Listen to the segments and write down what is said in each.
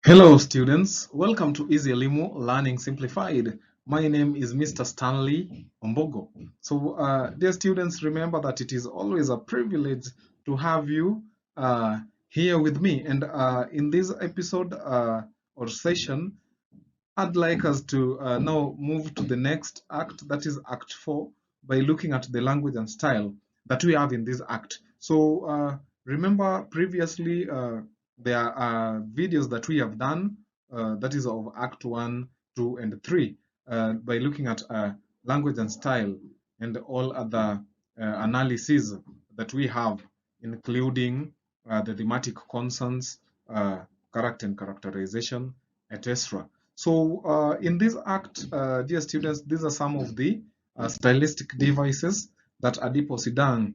Hello students, welcome to EasyElimu Learning Simplified. My name is Mr. Stanley Ombogo. So dear students, remember that it is always a privilege to have you here with me. And in this episode or session, I'd like us to now move to the next act, that is Act 4, by looking at the language and style that we have in this act. So remember previously there are videos that we have done, that is of Act 1, 2, and 3, by looking at language and style and all other analyses that we have, including the thematic concerns, character and characterization, etc. So in this act, dear students, these are some of the stylistic devices that Adipo Sidang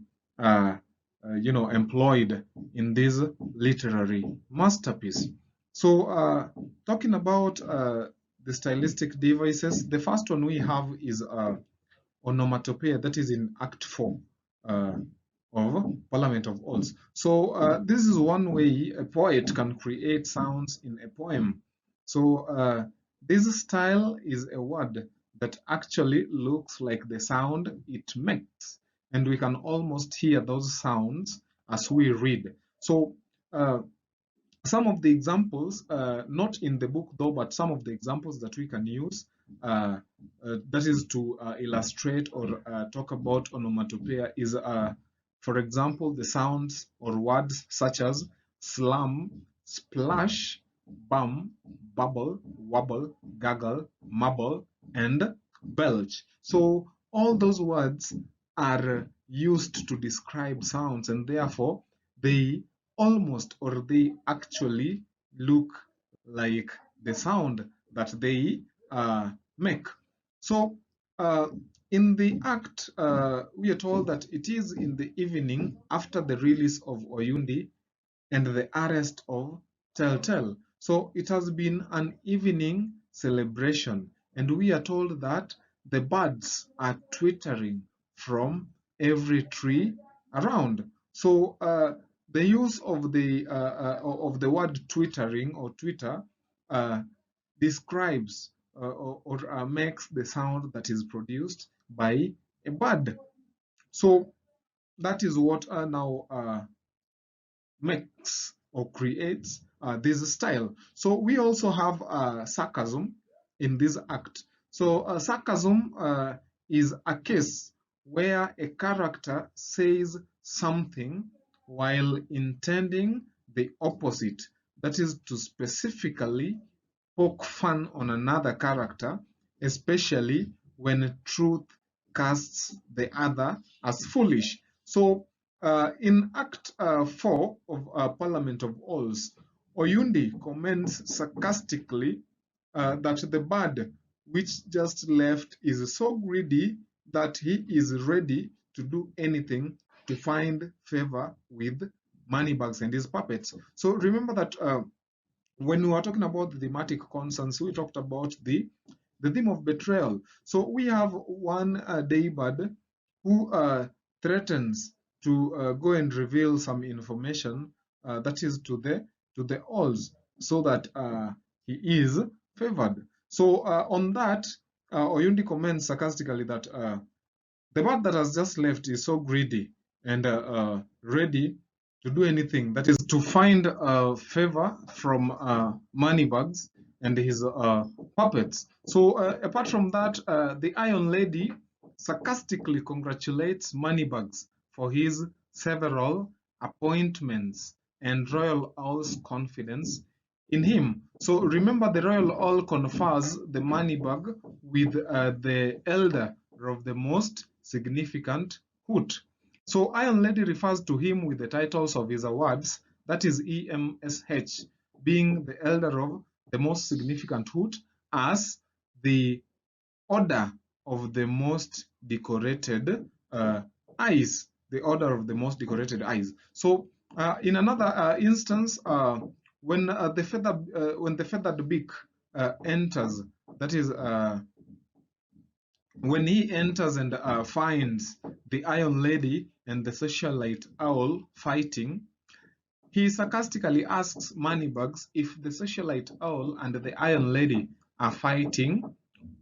employed in this literary masterpiece. So talking about the stylistic devices, the first one we have is onomatopoeia, that is in Act 4 of Parliament of Odes. So this is one way a poet can create sounds in a poem. So this style is a word that actually looks like the sound it makes, and we can almost hear those sounds as we read. So some of the examples, not in the book though, but some of the examples that we can use, that is to illustrate or talk about onomatopoeia is, for example, the sounds or words such as slam, splash, bum, bubble, wobble, gaggle, marble, and belch. So all those words are used to describe sounds, and therefore they almost or they actually look like the sound that they make. So in the act, we are told that it is in the evening after the release of Oyundi and the arrest of Telltale. So it has been an evening celebration, and we are told that the birds are twittering from every tree around. So the use of the word twittering or twitter describes or makes the sound that is produced by a bird. So that is what now makes or creates this style. So we also have sarcasm in this act. So sarcasm is a case where a character says something while intending the opposite. That is to specifically poke fun on another character, especially when truth casts the other as foolish. So in Act 4 of Parliament of Ols, Oyundi comments sarcastically that the bird which just left is so greedy that he is ready to do anything to find favor with moneybags and his puppets. So remember that when we were talking about the thematic concerns, we talked about the theme of betrayal. So we have one daybird who threatens to go and reveal some information that is to the owls, so that he is favored. So on that, Oyundi comments sarcastically that the bird that has just left is so greedy and ready to do anything, that is to find favor from Moneybags and his puppets. So apart from that, the Iron Lady sarcastically congratulates Moneybags for his several appointments and Royal Owl's confidence in him. So remember, the Royal Owl confers the Moneybag with the elder of the most significant hoot. So Iron Lady refers to him with the titles of his awards, that is EMSH, being the elder of the most significant hoot, as the order of the most decorated eyes, the order of the most decorated eyes. So in another instance, when the feathered beak enters, that is when he enters and finds the Iron Lady and the socialite owl fighting, He sarcastically asks Moneybags if the socialite owl and the Iron Lady are fighting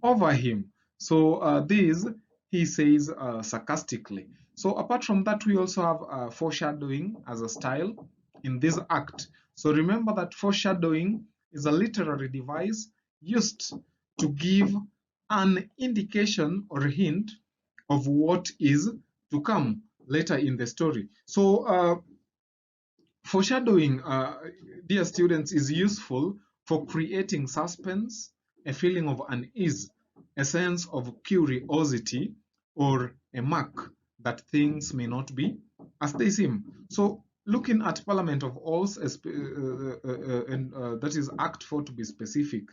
over him. So this he says sarcastically. So apart from that, we also have foreshadowing as a style in this act. So remember that foreshadowing is a literary device used to give an indication or hint of what is to come later in the story. So foreshadowing, dear students, is useful for creating suspense, a feeling of unease, a sense of curiosity, or a mark that things may not be as they seem. So, looking at Parliament of Owls, that is Act 4 to be specific,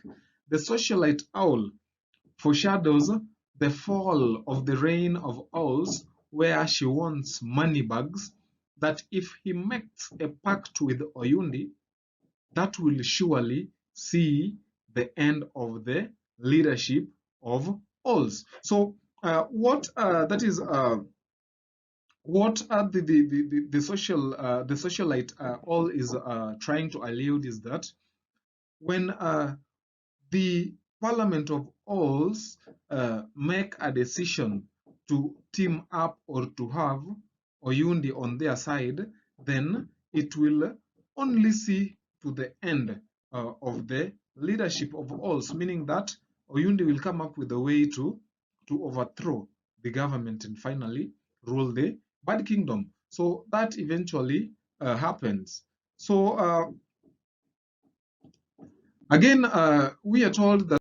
the socialite owl foreshadows the fall of the reign of owls, where she warns Moneybags that if he makes a pact with Oyundi, that will surely see the end of the leadership of owls. So, what that is what the socialite owl is trying to allude is that when the Parliament of Owls make a decision to team up or to have Oyundi on their side, then it will only see to the end of the leadership of Owls, meaning that Oyundi will come up with a way to overthrow the government and finally rule the Bad Kingdom. So that eventually happens. So again, we are told that